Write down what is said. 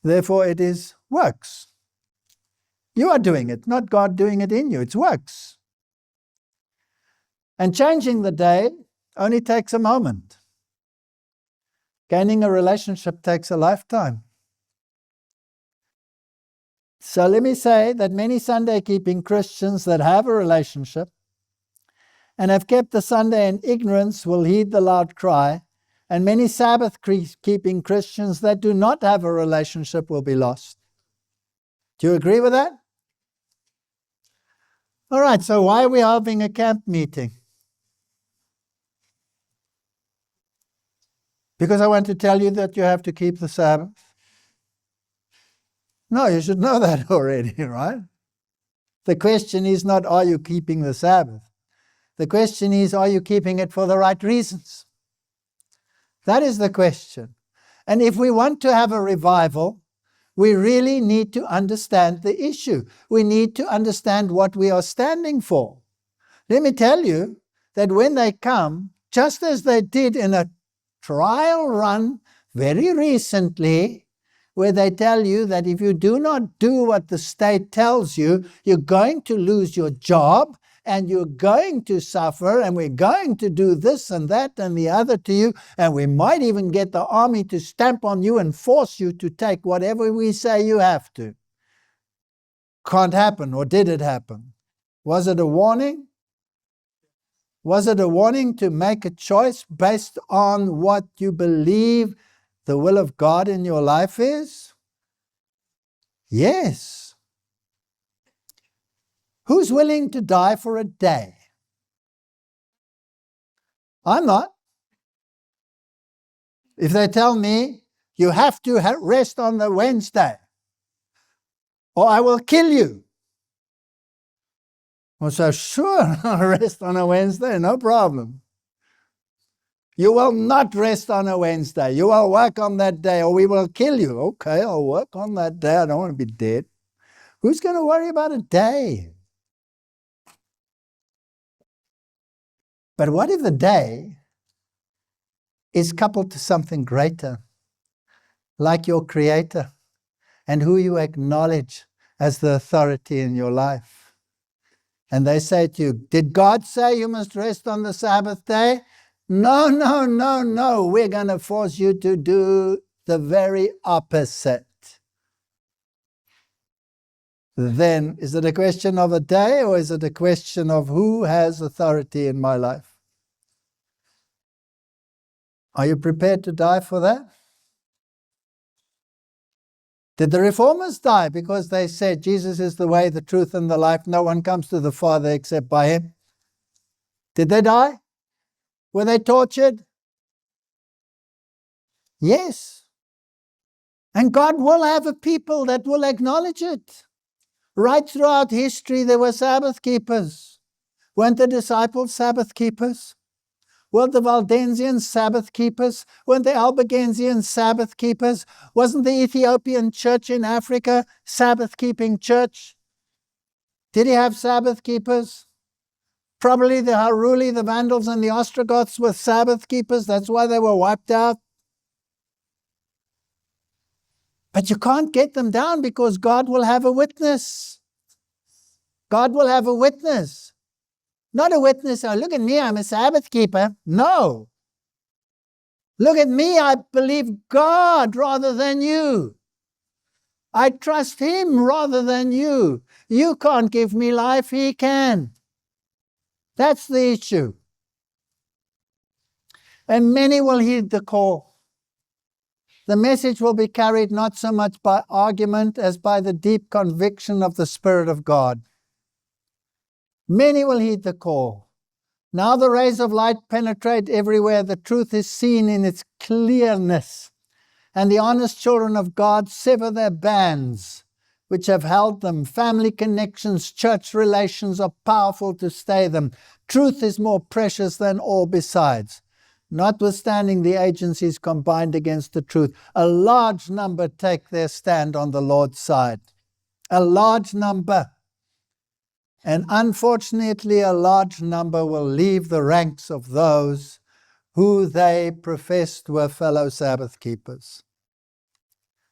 Therefore, it is works. You are doing it, not God doing it in you. It's works. And changing the day only takes a moment. Gaining a relationship takes a lifetime. So let me say that many Sunday-keeping Christians that have a relationship and have kept the Sunday in ignorance will heed the loud cry, and many Sabbath-keeping Christians that do not have a relationship will be lost. Do you agree with that? All right, so why are we having a camp meeting? Because I want to tell you that you have to keep the Sabbath? No, you should know that already, right? The question is not, are you keeping the Sabbath? The question is, are you keeping it for the right reasons? That is the question. And if we want to have a revival, we really need to understand the issue. We need to understand what we are standing for. Let me tell you that when they come, just as they did in a trial run very recently, where they tell you that if you do not do what the state tells you, you're going to lose your job and you're going to suffer, and we're going to do this and that and the other to you, and we might even get the army to stamp on you and force you to take whatever we say you have to. Can't happen, or did it happen? Was it a warning? Was it a warning to make a choice based on what you believe the will of God in your life is? Yes. Who's willing to die for a day? I'm not. If they tell me, you have to rest on the Wednesday, or I will kill you. Well, so sure, I'll rest on a Wednesday, no problem. You will not rest on a Wednesday. You will work on that day, or we will kill you. Okay, I'll work on that day. I don't want to be dead. Who's going to worry about a day? But what if the day is coupled to something greater, like your Creator and who you acknowledge as the authority in your life? And they say to you, did God say you must rest on the Sabbath day? No, no, no, no. We're going to force you to do the very opposite. Then, is it a question of a day, or is it a question of who has authority in my life? Are you prepared to die for that? Did the reformers die because they said Jesus is the way, the truth, and the life? No one comes to the Father except by him. Did they die? Were they tortured? Yes. And God will have a people that will acknowledge it. Right throughout history, there were Sabbath keepers. Weren't the disciples Sabbath keepers? Weren't the Waldensians Sabbath keepers? Weren't the Albigensians Sabbath keepers? Wasn't the Ethiopian church in Africa Sabbath-keeping church? Did he have Sabbath keepers? Probably the Haruli, the Vandals, and the Ostrogoths were Sabbath keepers. That's why they were wiped out. But you can't get them down because God will have a witness. God will have a witness. Not a witness, oh, look at me, I'm a Sabbath keeper. No. Look at me, I believe God rather than you. I trust him rather than you. You can't give me life, he can. That's the issue. And many will heed the call. The message will be carried not so much by argument as by the deep conviction of the Spirit of God. Many will heed the call. Now the rays of light penetrate everywhere. The truth is seen in its clearness. And the honest children of God sever their bands, which have held them. Family connections, church relations are powerful to stay them. Truth is more precious than all besides. Notwithstanding the agencies combined against the truth, a large number take their stand on the Lord's side. A large number. And unfortunately, a large number will leave the ranks of those who they professed were fellow Sabbath keepers.